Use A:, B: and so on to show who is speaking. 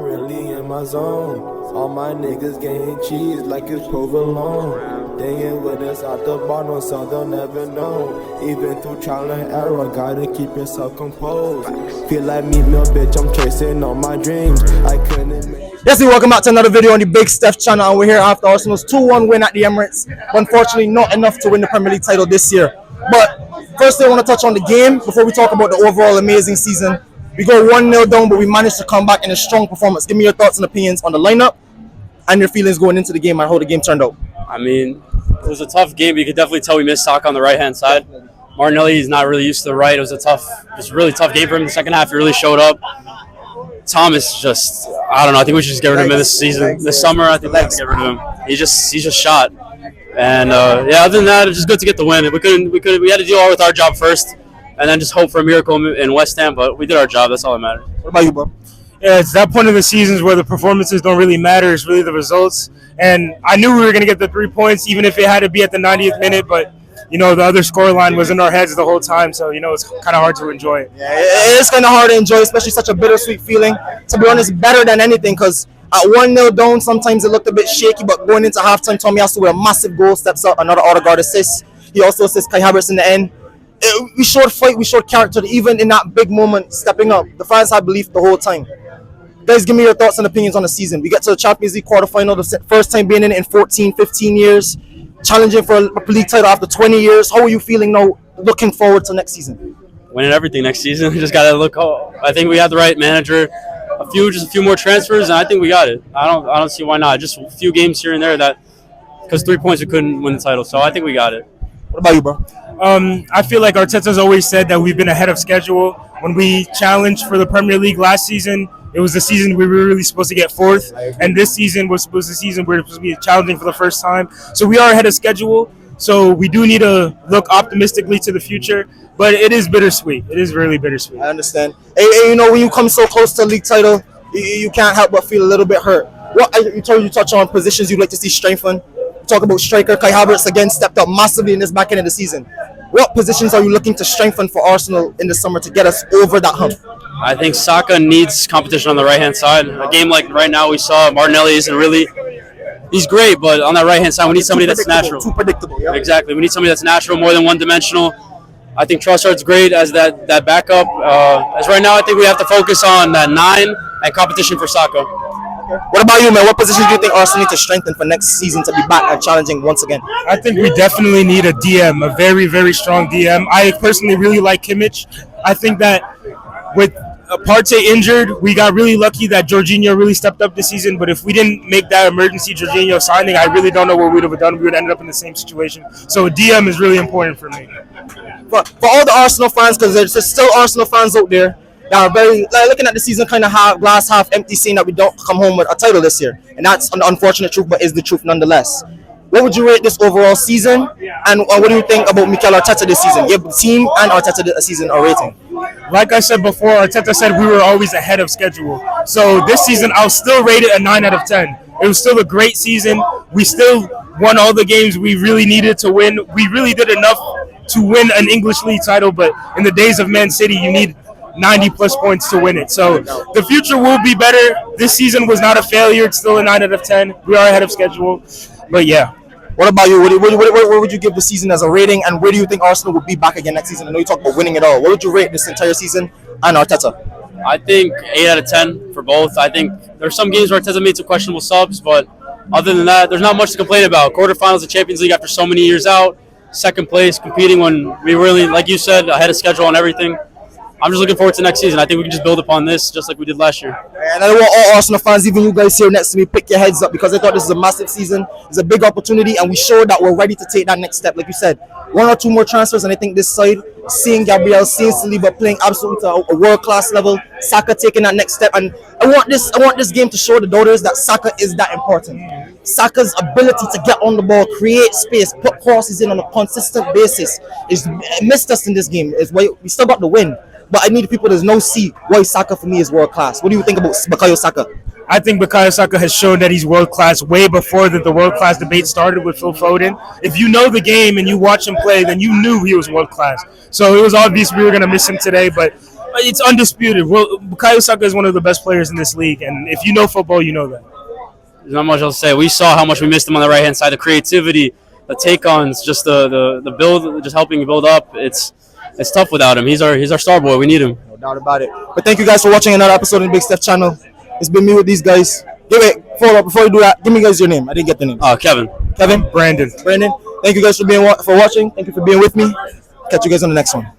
A: really in my zone. All my niggas getting cheese like it's provolone. They ain't with us out the bottom, so they'll never know. Even through trial and error, gotta keep yourself composed. Feel like me, little bitch, I'm chasing all my dreams. I couldn't make.
B: Yes, welcome back to another video on the Big Steph channel, and we're here after Arsenal's 2-1 win at the Emirates. Unfortunately, not enough to win the Premier League title this year. But first, I want to touch on the game before we talk about the overall amazing season. We go 1-0 down, but we managed to come back in a strong performance. Give me your thoughts and opinions on the lineup and your feelings going into the game and how the game turned out.
C: I mean, it was a tough game. You could definitely tell we missed Saka on the right-hand side. Martinelli is not really used to the right. It was a really tough game for him in the second half. He really showed up. Thomas just, I don't know. I think we should just get rid of him this season. This summer, I think we have to get rid of him. He's just shot. And yeah, other than that, it's just good to get the win. We had to do all with our job first, and then just hope for a miracle in West Ham. But we did our job. That's all that matters.
B: What about you, bro?
D: Yeah, it's that point of the seasons where the performances don't really matter. It's really the results. And I knew we were going to get the 3 points, even if it had to be at the 90th minute. But, you know, the other scoreline was in our heads the whole time. So, you know, it's kind of hard to enjoy it.
B: Yeah, it is kind of hard to enjoy, especially such a bittersweet feeling. To be honest, better than anything, because at 1-0 down, sometimes it looked a bit shaky. But going into halftime, Tomiyasu with a massive goal, steps up, another Odegaard assist. He also assists Kai Havertz in the end. We showed fight, we showed character, even in that big moment, stepping up. The fans had belief the whole time. Guys, give me your thoughts and opinions on the season. We get to the Champions League quarterfinal, the first time being in it in 14, 15 years, challenging for a league title after 20 years. How are you feeling now, looking forward to next season?
C: Winning everything next season. We just got to look. I think we have the right manager. Just a few more transfers, and I think we got it. I don't see why not. Just a few games here and there because 3 points we couldn't win the title. So I think we got it.
B: What about you, bro?
D: I feel like Arteta's always said that we've been ahead of schedule. When we challenged for the Premier League last season, it was the season we were really supposed to get fourth, and this season was the season we were supposed to be challenging for the first time. So we are ahead of schedule. So we do need to look optimistically to the future, but it is bittersweet. It is really bittersweet.
B: I understand. Hey, you know, when you come so close to a league title, you can't help but feel a little bit hurt. You touch on positions you'd like to see strengthen. Talk about striker Kai Havertz again stepped up massively in this back end of the season. What positions are you looking to strengthen for Arsenal in the summer to get us over that hump?
C: I think Saka needs competition on the right-hand side. A game like right now, we saw Martinelli isn't really. He's great, but on that right-hand side, we need somebody that's natural.
B: Too predictable. Yeah.
C: Exactly. We need somebody that's natural, more than one-dimensional. I think Trossard's great as that backup. As right now, I think we have to focus on that 9 and competition for Saka.
B: What about you, man? What positions do you think Arsenal need to strengthen for next season to be back and challenging once again?
D: I think we definitely need a DM, a very, very strong DM. I personally really like Kimmich. I think that with Partey injured, we got really lucky that Jorginho really stepped up this season. But if we didn't make that emergency Jorginho signing, I really don't know what we would have done. We would have ended up in the same situation. So a DM is really important for me.
B: For all the Arsenal fans, because there's still Arsenal fans out there that are very looking at the season kind of glass half empty, saying that we don't come home with a title this year, and that's an unfortunate truth, but is the truth nonetheless. What would you rate this overall season, and what do you think about Mikel Arteta this season? Give the team and Arteta this season a rating.
D: Like I said before, Arteta said we were always ahead of schedule. So this season, I'll still rate it a 9 out of 10. It was still a great season. We still won all the games we really needed to win. We really did enough to win an English league title, but in the days of Man City, you need 90-plus points to win it. So the future will be better. This season was not a failure. It's still a 9 out of 10. We are ahead of schedule. But, yeah.
B: What about you? What would you give the season as a rating, and where do you think Arsenal will be back again next season? I know you talk about winning it all. What would you rate this entire season and Arteta?
C: I think 8 out of 10 for both. I think there's some games where Arteta made some questionable subs, but other than that, there's not much to complain about. Quarterfinals of Champions League after so many years out, second place, competing when we really, like you said, ahead of schedule on everything. I'm just looking forward to next season. I think we can just build upon this just like we did last year.
B: And I want all Arsenal fans, even you guys here next to me, pick your heads up, because I thought this is a massive season. It's a big opportunity, and we showed that we're ready to take that next step. Like you said, 1 or 2 more transfers, and I think this side, seeing Gabriel, seeing Saliba playing absolutely to a world-class level, Saka taking that next step. And I want this game to show the doubters that Saka is that important. Saka's ability to get on the ball, create space, put crosses in on a consistent basis is missed us in this game. Is why we still got the win. But I need people to know why Saka for me is world class. What do you think about Bukayo Saka?
D: I think Bukayo Saka has shown that he's world class way before the world class debate started with Phil Foden. If you know the game and you watch him play, then you knew he was world class. So it was obvious we were going to miss him today. But It's undisputed. Well, Bukayo Saka is one of the best players in this league, and if you know football, you know that.
C: There's not much else to say. We saw how much we missed him on the right hand side. The creativity, the take-ons, just the build, just helping build up. It's tough without him. He's our star boy. We need him.
B: No doubt about it. But thank you guys for watching another episode of the Big Steph channel. It's been me with these guys. Follow up before you do that. Give me guys your name. I didn't get the name.
C: Kevin.
B: Kevin.
D: Brandon.
B: Thank you guys for watching. Thank you for being with me. Catch you guys on the next one.